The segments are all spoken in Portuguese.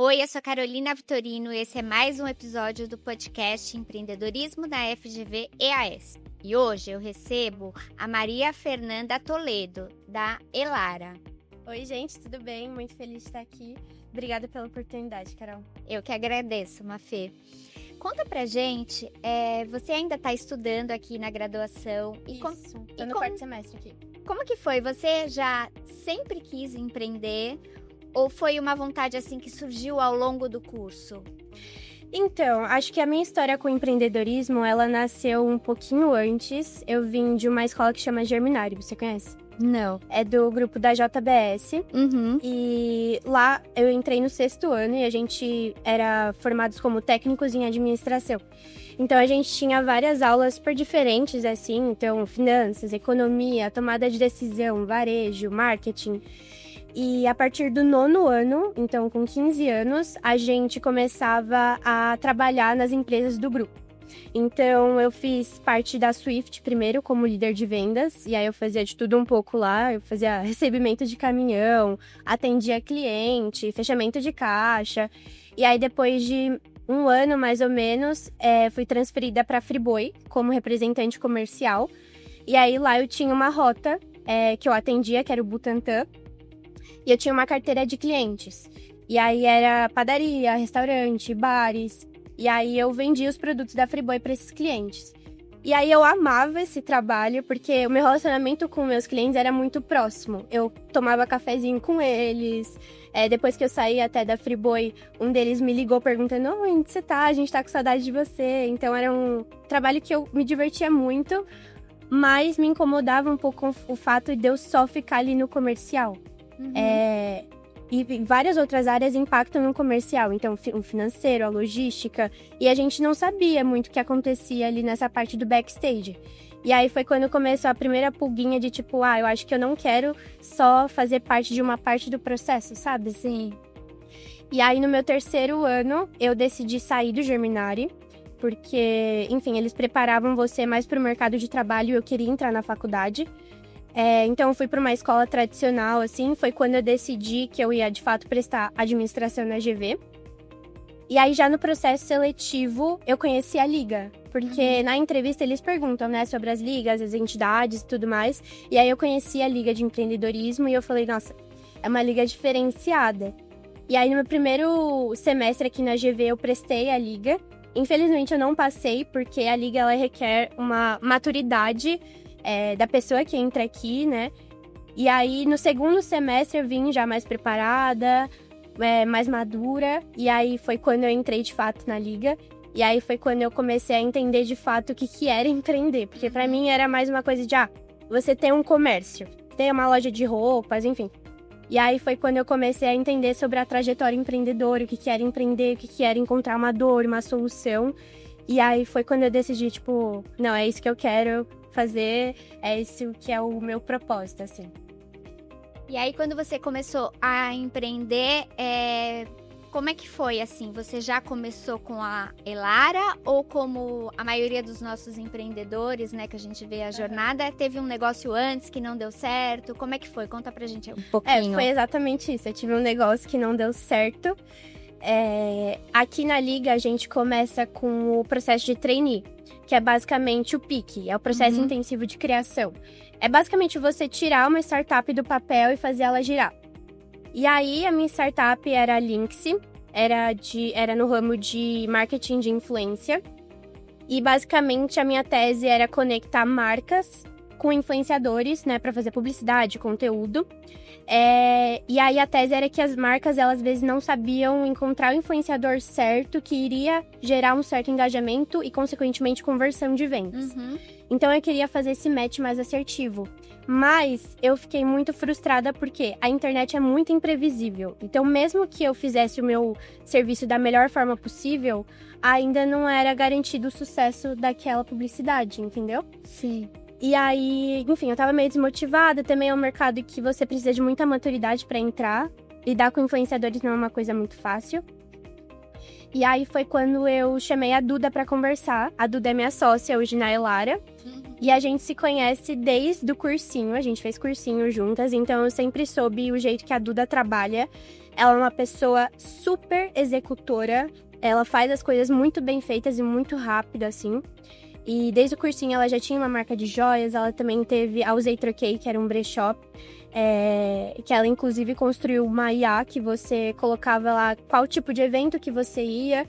Oi, eu sou Carolina Vitorino e esse é mais um episódio do podcast Empreendedorismo da FGV EAS. E hoje eu recebo a Maria Fernanda Toledo, da Elara. Oi, gente, tudo bem? Muito feliz de estar aqui. Obrigada pela oportunidade, Carol. Eu que agradeço, Mafê. Conta pra gente, você ainda está estudando aqui na graduação? Estou no quarto semestre aqui. Como que foi? Você já sempre quis empreender? Ou foi uma vontade assim que surgiu ao longo do curso? Então, acho que a minha história com o empreendedorismo, ela nasceu um pouquinho antes. Eu vim de uma escola que chama Germinário, você conhece? Não. É do grupo da JBS. E lá eu entrei no 6º ano e a gente era formados como técnicos em administração. Então a gente tinha várias aulas super diferentes, assim, então finanças, economia, tomada de decisão, varejo, marketing. E a partir do 9º ano, então com 15 anos, a gente começava a trabalhar nas empresas do grupo. Então eu fiz parte da Swift primeiro como líder de vendas, e aí eu fazia de tudo um pouco lá, eu fazia recebimento de caminhão, atendia cliente, fechamento de caixa. E aí depois de um ano mais ou menos, fui transferida para a Friboi como representante comercial. E aí lá eu tinha uma rota que eu atendia, que era o Butantã. E eu tinha uma carteira de clientes. E aí era padaria, restaurante, bares. E aí eu vendia os produtos da Friboi para esses clientes. E aí eu amava esse trabalho, porque o meu relacionamento com meus clientes era muito próximo. Eu tomava cafezinho com eles. Depois que eu saí até da Friboi, um deles me ligou perguntando: onde você tá? A gente tá com saudade de você. Então era um trabalho que eu me divertia muito, mas me incomodava um pouco o fato de eu só ficar ali no comercial. E várias outras áreas impactam no comercial, então o financeiro, a logística, e a gente não sabia muito o que acontecia ali nessa parte do backstage. E aí foi quando começou a primeira pulguinha de tipo, eu acho que eu não quero só fazer parte de uma parte do processo, sabe? Sim. E aí no meu 3º ano, eu decidi sair do Germinari, porque, enfim, eles preparavam você mais para o mercado de trabalho e eu queria entrar na faculdade. Então eu fui para uma escola tradicional, assim, foi quando eu decidi que eu ia, de fato, prestar administração na GV. E aí, já no processo seletivo, eu conheci a Liga, porque na entrevista eles perguntam, né, sobre as ligas, as entidades e tudo mais. E aí eu conheci a Liga de Empreendedorismo e eu falei, nossa, é uma liga diferenciada. E aí, no meu primeiro semestre aqui na GV, eu prestei a Liga. Infelizmente, eu não passei, porque a Liga, ela requer uma maturidade da pessoa que entra aqui, né? E aí, no 2º semestre, eu vim já mais preparada, mais madura. E aí, foi quando eu entrei, de fato, na Liga. E aí, foi quando eu comecei a entender, de fato, o que era empreender. Porque, pra mim, era mais uma coisa de, você tem um comércio, tem uma loja de roupas, enfim. E aí, foi quando eu comecei a entender sobre a trajetória empreendedora, o que era empreender, o que era encontrar uma dor, uma solução. E aí, foi quando eu decidi, tipo, não, é isso que eu quero fazer, é isso que é o meu propósito, assim. E aí, quando você começou a empreender, como é que foi, assim? Você já começou com a Elara ou como a maioria dos nossos empreendedores, né, que a gente vê a jornada, teve um negócio antes que não deu certo? Como é que foi? Conta pra gente um pouquinho. Foi exatamente isso. Eu tive um negócio que não deu certo. Aqui na Liga, a gente começa com o processo de trainee, que é basicamente o PIC, é o processo intensivo de criação. É basicamente você tirar uma startup do papel e fazer ela girar. E aí, a minha startup era a Lynx, era no ramo de marketing de influência. E basicamente, a minha tese era conectar marcas com influenciadores, né, para fazer publicidade, conteúdo. E aí a tese era que as marcas, elas às vezes não sabiam encontrar o influenciador certo que iria gerar um certo engajamento e, consequentemente, conversão de vendas. Então eu queria fazer esse match mais assertivo. Mas eu fiquei muito frustrada porque a internet é muito imprevisível. Então, mesmo que eu fizesse o meu serviço da melhor forma possível, ainda não era garantido o sucesso daquela publicidade, entendeu? Sim. E aí, enfim, eu tava meio desmotivada. Também é um mercado que você precisa de muita maturidade pra entrar. Lidar com influenciadores não é uma coisa muito fácil. E aí foi quando eu chamei a Duda pra conversar. A Duda é minha sócia hoje na Elara. E a gente se conhece desde o cursinho, a gente fez cursinho juntas, então eu sempre soube o jeito que a Duda trabalha. Ela é uma pessoa super executora, ela faz as coisas muito bem feitas e muito rápido, assim. E desde o cursinho ela já tinha uma marca de joias, ela também teve a Usei Troquei, que era um brechó, que ela inclusive construiu uma IA que você colocava lá qual tipo de evento que você ia,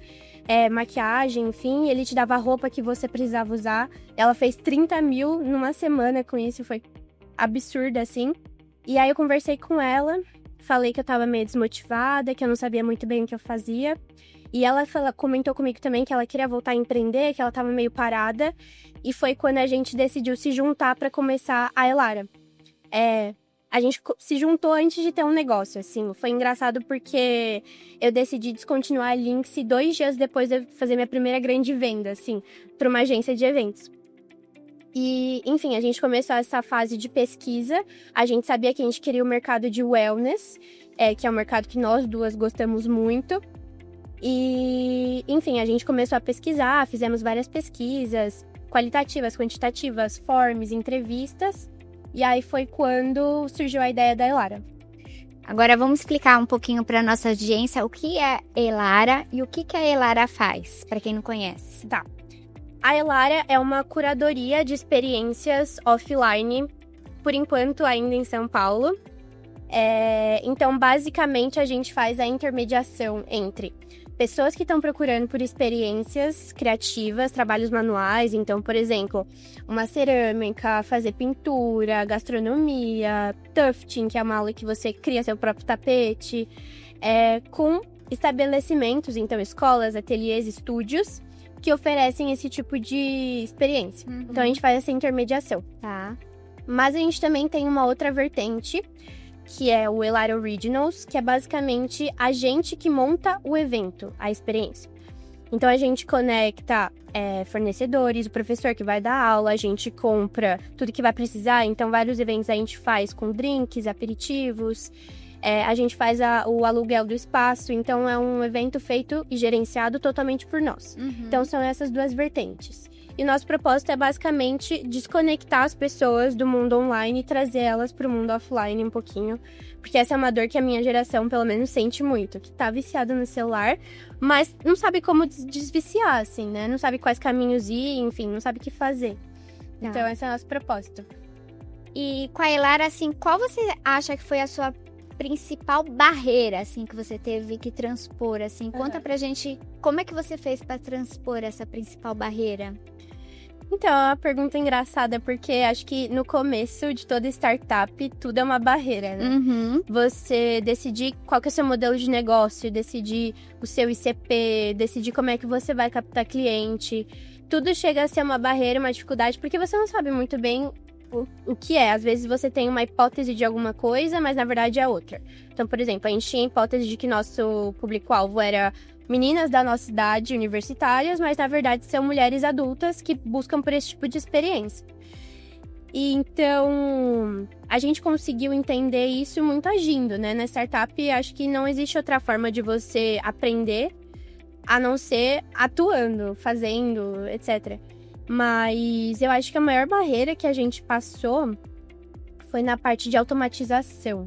maquiagem, enfim, ele te dava a roupa que você precisava usar. Ela fez 30 mil numa semana com isso, foi absurdo, assim. E aí eu conversei com ela, falei que eu tava meio desmotivada, que eu não sabia muito bem o que eu fazia. E ela comentou comigo também que ela queria voltar a empreender, que ela tava meio parada. E foi quando a gente decidiu se juntar pra começar a Elara. A gente se juntou antes de ter um negócio, assim. Foi engraçado porque eu decidi descontinuar a Lynx 2 dias depois de fazer minha primeira grande venda, assim, pra uma agência de eventos. E, enfim, a gente começou essa fase de pesquisa. A gente sabia que a gente queria o mercado de wellness, que é um mercado que nós duas gostamos muito. E, enfim, a gente começou a pesquisar, fizemos várias pesquisas, qualitativas, quantitativas, forms, entrevistas. E aí foi quando surgiu a ideia da Elara. Agora vamos explicar um pouquinho para nossa audiência o que é Elara e o que a Elara faz, para quem não conhece. Tá. A Elara é uma curadoria de experiências offline, por enquanto ainda em São Paulo. Então, basicamente, a gente faz a intermediação entre pessoas que estão procurando por experiências criativas, trabalhos manuais. Então, por exemplo, uma cerâmica, fazer pintura, gastronomia, tufting, que é uma aula que você cria seu próprio tapete, com estabelecimentos, então escolas, ateliês, estúdios, que oferecem esse tipo de experiência. Uhum. Então, a gente faz essa intermediação. Tá. Mas a gente também tem uma outra vertente, que é o Elara Originals, que é basicamente a gente que monta o evento, a experiência. Então, a gente conecta fornecedores, o professor que vai dar aula, a gente compra tudo que vai precisar. Então, vários eventos a gente faz com drinks, aperitivos, a gente faz o aluguel do espaço. Então, é um evento feito e gerenciado totalmente por nós. Uhum. Então, são essas duas vertentes. E nosso propósito é basicamente desconectar as pessoas do mundo online e trazer elas para o mundo offline um pouquinho. Porque essa é uma dor que a minha geração, pelo menos, sente muito. Que tá viciada no celular, mas não sabe como desviciar, assim, né? Não sabe quais caminhos ir, enfim, não sabe o que fazer. Tá. Então, esse é o nosso propósito. E com a Elara, assim, qual você acha que foi a sua principal barreira, assim, que você teve que transpor, assim? Conta pra gente como é que você fez para transpor essa principal barreira. Então, é uma pergunta engraçada, porque acho que no começo de toda startup, tudo é uma barreira, né? Uhum. Você decidir qual que é o seu modelo de negócio, decidir o seu ICP, decidir como é que você vai captar cliente. Tudo chega a ser uma barreira, uma dificuldade, porque você não sabe muito bem o que é. Às vezes você tem uma hipótese de alguma coisa, mas na verdade é outra. Então, por exemplo, a gente tinha a hipótese de que nosso público-alvo era meninas da nossa idade, universitárias, mas na verdade são mulheres adultas que buscam por esse tipo de experiência. E então, a gente conseguiu entender isso muito agindo, né? Na startup, acho que não existe outra forma de você aprender a não ser atuando, fazendo, etc. Mas eu acho que a maior barreira que a gente passou foi na parte de automatização.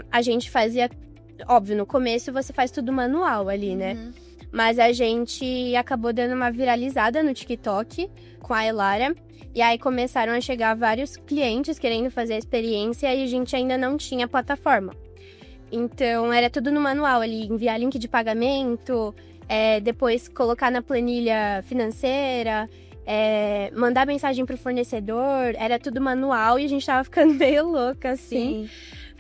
A gente fazia... Óbvio, no começo você faz tudo manual ali, né? Mas a gente acabou dando uma viralizada no TikTok com a Elara. E aí começaram a chegar vários clientes querendo fazer a experiência e a gente ainda não tinha plataforma. Então, era tudo no manual ali, enviar link de pagamento, depois colocar na planilha financeira, mandar mensagem pro fornecedor, era tudo manual e a gente tava ficando meio louca, assim. Sim.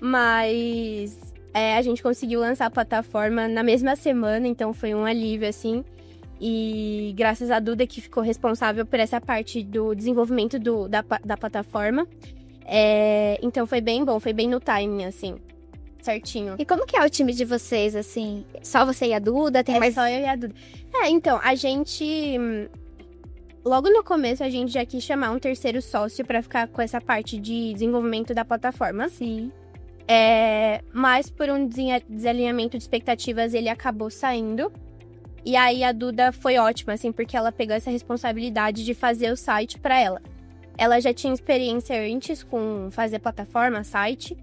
Mas a gente conseguiu lançar a plataforma na mesma semana, então foi um alívio, assim. E graças a Duda, que ficou responsável por essa parte do desenvolvimento da plataforma. Então foi bem bom, foi bem no timing, assim, certinho. E como que é o time de vocês, assim? Só você e a Duda? Tem mais... só eu e a Duda. Então, a gente... Logo no começo, a gente já quis chamar um terceiro sócio pra ficar com essa parte de desenvolvimento da plataforma. Sim. Mas por um desalinhamento de expectativas, ele acabou saindo. E aí a Duda foi ótima, assim, porque ela pegou essa responsabilidade de fazer o site para ela. Ela já tinha experiência antes com fazer plataforma, site.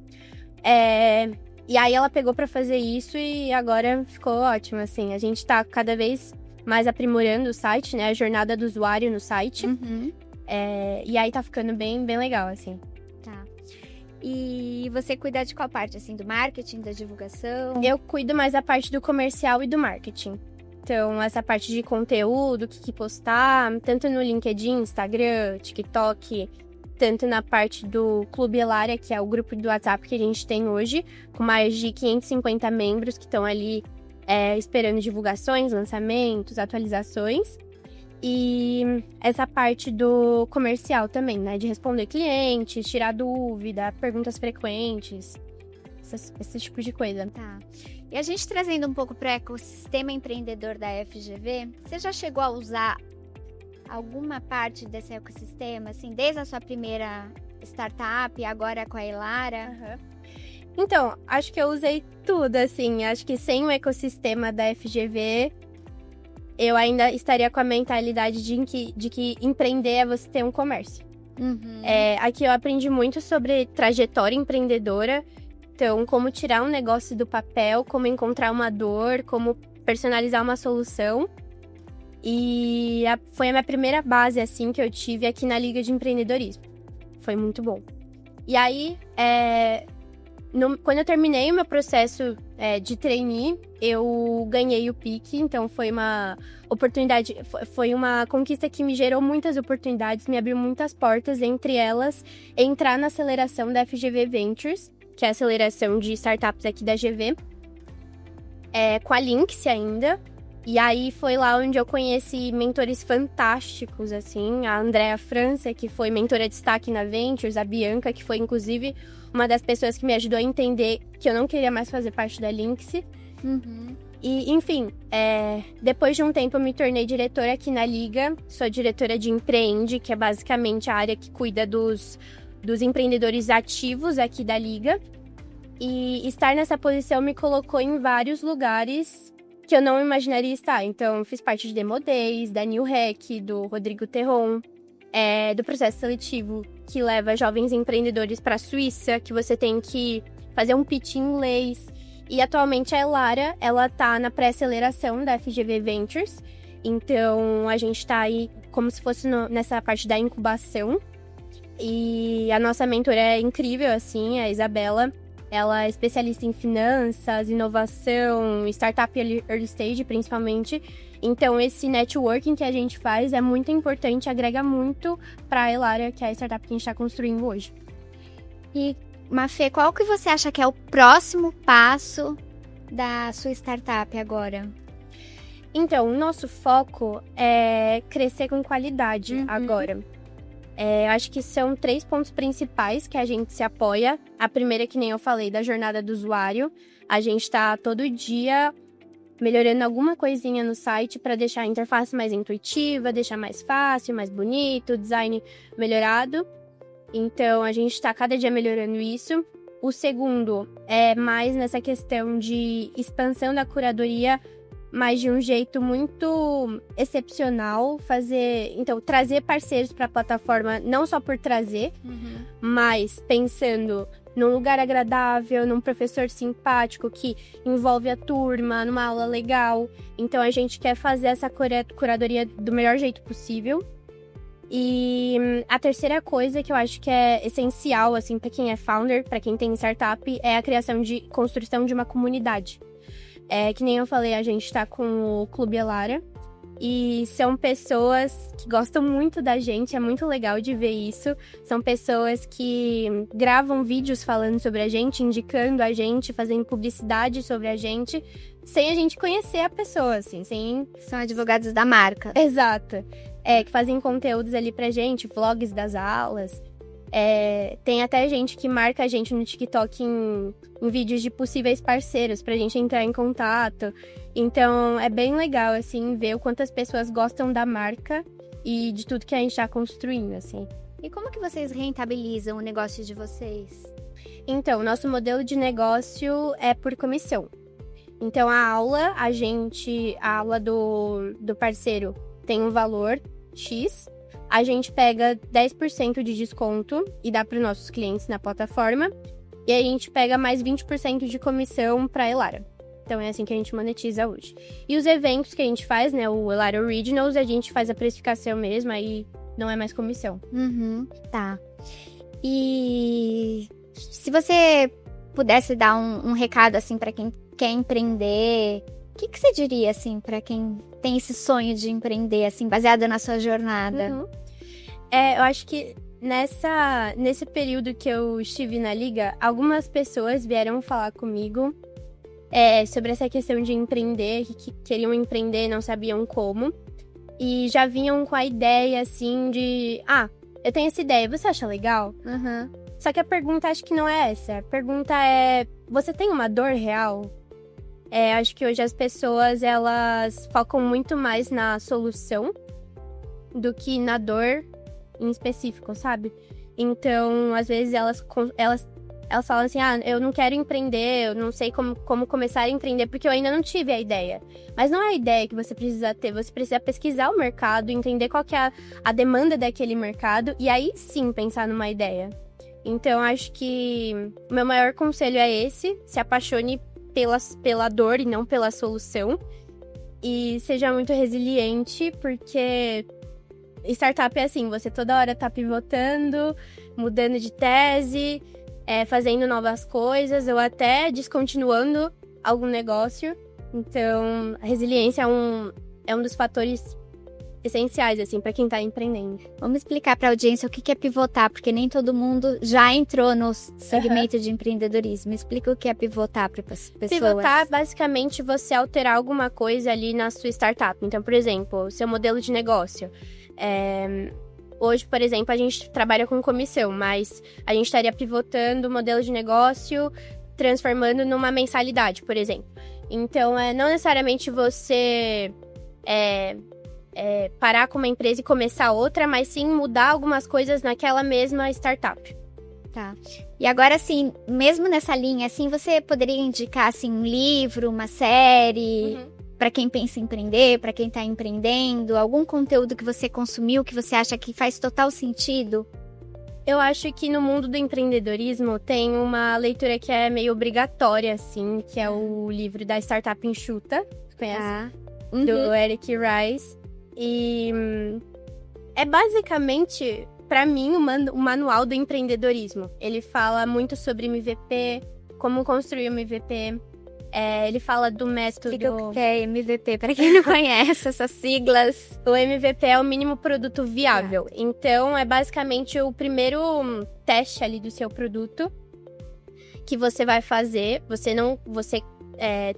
E aí ela pegou para fazer isso e agora ficou ótimo, assim. A gente tá cada vez mais aprimorando o site, né? A jornada do usuário no site. E aí tá ficando bem, bem legal, assim. Tá. E você cuida de qual parte, assim? Do marketing, da divulgação? Eu cuido mais da parte do comercial e do marketing. Então, essa parte de conteúdo, o que postar, tanto no LinkedIn, Instagram, TikTok, tanto na parte do Clube Elária, que é o grupo do WhatsApp que a gente tem hoje, com mais de 550 membros que estão ali esperando divulgações, lançamentos, atualizações. E essa parte do comercial também, né? De responder clientes, tirar dúvida, perguntas frequentes, esse tipo de coisa. Tá. E a gente trazendo um pouco para o ecossistema empreendedor da FGV, você já chegou a usar alguma parte desse ecossistema, assim, desde a sua primeira startup e agora com a Elara? Então, acho que eu usei tudo, assim. Acho que sem o ecossistema da FGV, eu ainda estaria com a mentalidade de que empreender é você ter um comércio. Aqui eu aprendi muito sobre trajetória empreendedora. Então, como tirar um negócio do papel, como encontrar uma dor, como personalizar uma solução. E foi a minha primeira base, assim, que eu tive aqui na Liga de Empreendedorismo. Foi muito bom. E aí, quando eu terminei o meu processo de trainee, eu ganhei o PIC. Então, foi uma oportunidade, foi uma conquista que me gerou muitas oportunidades, me abriu muitas portas, entre elas, entrar na aceleração da FGV Ventures, que é a aceleração de startups aqui da GV, com a Lynx ainda. E aí foi lá onde eu conheci mentores fantásticos, assim, a Andrea França, que foi mentora de destaque na Ventures, a Bianca, que foi inclusive uma das pessoas que me ajudou a entender que eu não queria mais fazer parte da Lynx. E, enfim, depois de um tempo eu me tornei diretora aqui na Liga, sou diretora de Empreende, que é basicamente a área que cuida dos empreendedores ativos aqui da Liga. E estar nessa posição me colocou em vários lugares que eu não imaginaria estar. Então, fiz parte de Demo Days, da New Hack, do Rodrigo Terron, do processo seletivo que leva jovens empreendedores para a Suíça, que você tem que fazer um pitch em inglês. E atualmente a Elara, ela tá na pré-aceleração da FGV Ventures. Então, a gente tá aí como se fosse nessa parte da incubação. E a nossa mentora é incrível, assim, a Isabela. Ela é especialista em finanças, inovação, startup early stage, principalmente. Então, esse networking que a gente faz é muito importante, agrega muito para a Elara, que é a startup que a gente está construindo hoje. E, Mafê, qual que você acha que é o próximo passo da sua startup agora? Então, o nosso foco é crescer com qualidade agora. Acho que são 3 pontos principais que a gente se apoia. A primeira, que nem eu falei, da jornada do usuário. A gente tá todo dia melhorando alguma coisinha no site para deixar a interface mais intuitiva, deixar mais fácil, mais bonito, design melhorado. Então, a gente tá cada dia melhorando isso. O segundo é mais nessa questão de expansão da curadoria, mas de um jeito muito excepcional, trazer parceiros para a plataforma, não só por trazer, mas pensando num lugar agradável, num professor simpático que envolve a turma, numa aula legal. Então a gente quer fazer essa curadoria do melhor jeito possível. E a terceira coisa que eu acho que é essencial, assim, para quem é founder, para quem tem startup, é a construção de uma comunidade. Que nem eu falei, a gente tá com o Clube Elara. E são pessoas que gostam muito da gente, é muito legal de ver isso. São pessoas que gravam vídeos falando sobre a gente, indicando a gente, fazendo publicidade sobre a gente, sem a gente conhecer a pessoa, assim, sem... São advogados da marca. Exato. Que fazem conteúdos ali pra gente, vlogs das aulas. Tem até gente que marca a gente no TikTok em vídeos de possíveis parceiros pra gente entrar em contato. Então, é bem legal, assim, ver o quanto as pessoas gostam da marca e de tudo que a gente tá construindo, assim. E como que vocês rentabilizam o negócio de vocês? Então, nosso modelo de negócio é por comissão. Então, a aula do parceiro tem um valor X, a gente pega 10% de desconto e dá para os nossos clientes na plataforma, e a gente pega mais 20% de comissão para a Elara. Então, é assim que a gente monetiza hoje. E os eventos que a gente faz, né, o Elara Originals, a gente faz a precificação mesmo, aí não é mais comissão. Tá. E se você pudesse dar um recado, assim, para quem quer empreender, o que você diria, assim, para quem tem esse sonho de empreender, assim, baseado na sua jornada? Eu acho que nesse período que eu estive na Liga, algumas pessoas vieram falar comigo sobre essa questão de empreender, que queriam empreender, não sabiam como. E já vinham com a ideia, assim, de... eu tenho essa ideia, você acha legal? Só que a pergunta acho que não é essa. A pergunta é, você tem uma dor real? Acho que hoje as pessoas, elas focam muito mais na solução do que na dor em específico, sabe? Então, às vezes, elas falam assim, eu não quero empreender, eu não sei como começar a empreender, porque eu ainda não tive a ideia. Mas não é a ideia que você precisa ter, você precisa pesquisar o mercado, entender qual que é a demanda daquele mercado, e aí sim pensar numa ideia. Então, acho que o meu maior conselho é esse, se apaixone pela dor e não pela solução. E seja muito resiliente, porque startup é assim, você toda hora tá pivotando, mudando de tese, fazendo novas coisas, ou até descontinuando algum negócio. Então, a resiliência é um dos fatores essenciais, assim, para quem tá empreendendo. Vamos explicar para a audiência o que é pivotar, porque nem todo mundo já entrou no segmento de empreendedorismo. Explica o que é pivotar para as pessoas. Pivotar é basicamente você alterar alguma coisa ali na sua startup. Então, por exemplo, seu modelo de negócio. Hoje, por exemplo, a gente trabalha com comissão, mas a gente estaria pivotando o modelo de negócio, transformando numa mensalidade, por exemplo. Então, não necessariamente você parar com uma empresa e começar outra, mas sim mudar algumas coisas naquela mesma startup. Tá. E agora, assim, mesmo nessa linha, assim, você poderia indicar, assim, um livro, uma série, para quem pensa em empreender, para quem tá empreendendo, algum conteúdo que você consumiu, que você acha que faz total sentido? Eu acho que no mundo do empreendedorismo tem uma leitura que é meio obrigatória, assim, que é o livro da Startup Enxuta, conhece? Do Eric Rice. E é basicamente, para mim, um manual do empreendedorismo. Ele fala muito sobre MVP, como construir um MVP. Ele fala do método... Explica o que é MVP, para quem não conhece essas siglas. O MVP é o mínimo produto viável. Então, é basicamente o primeiro teste ali do seu produto que você vai fazer. Você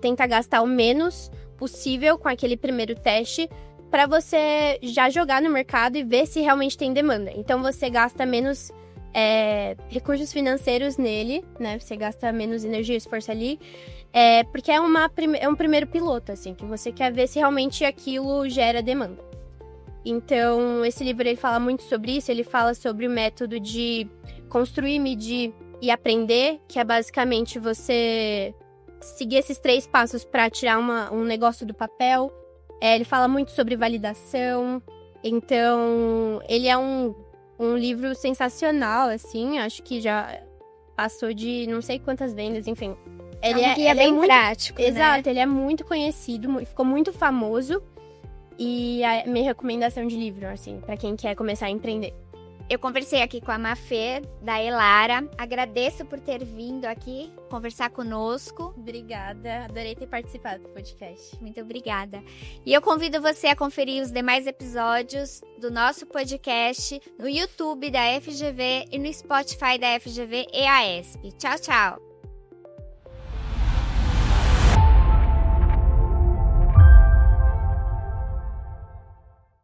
tenta gastar o menos possível com aquele primeiro teste para você já jogar no mercado e ver se realmente tem demanda. Então, você gasta menos recursos financeiros nele, né? Você gasta menos energia e esforço ali. Porque é um primeiro piloto, assim, que você quer ver se realmente aquilo gera demanda. Então, esse livro, ele fala muito sobre isso. Ele fala sobre o método de construir, medir e aprender, que é basicamente você seguir esses 3 passos para tirar um negócio do papel. Ele fala muito sobre validação. Então, ele é um livro sensacional, assim. Acho que já passou de não sei quantas vendas, enfim. Ele é bem muito prático, né? Exato, ele é muito conhecido, ficou muito famoso. E a minha recomendação de livro, assim, para quem quer começar a empreender. Eu conversei aqui com a Mafê, da Elara. Agradeço por ter vindo aqui conversar conosco. Obrigada, adorei ter participado do podcast. Muito obrigada. E eu convido você a conferir os demais episódios do nosso podcast no YouTube da FGV e no Spotify da FGV EASP. Tchau, tchau!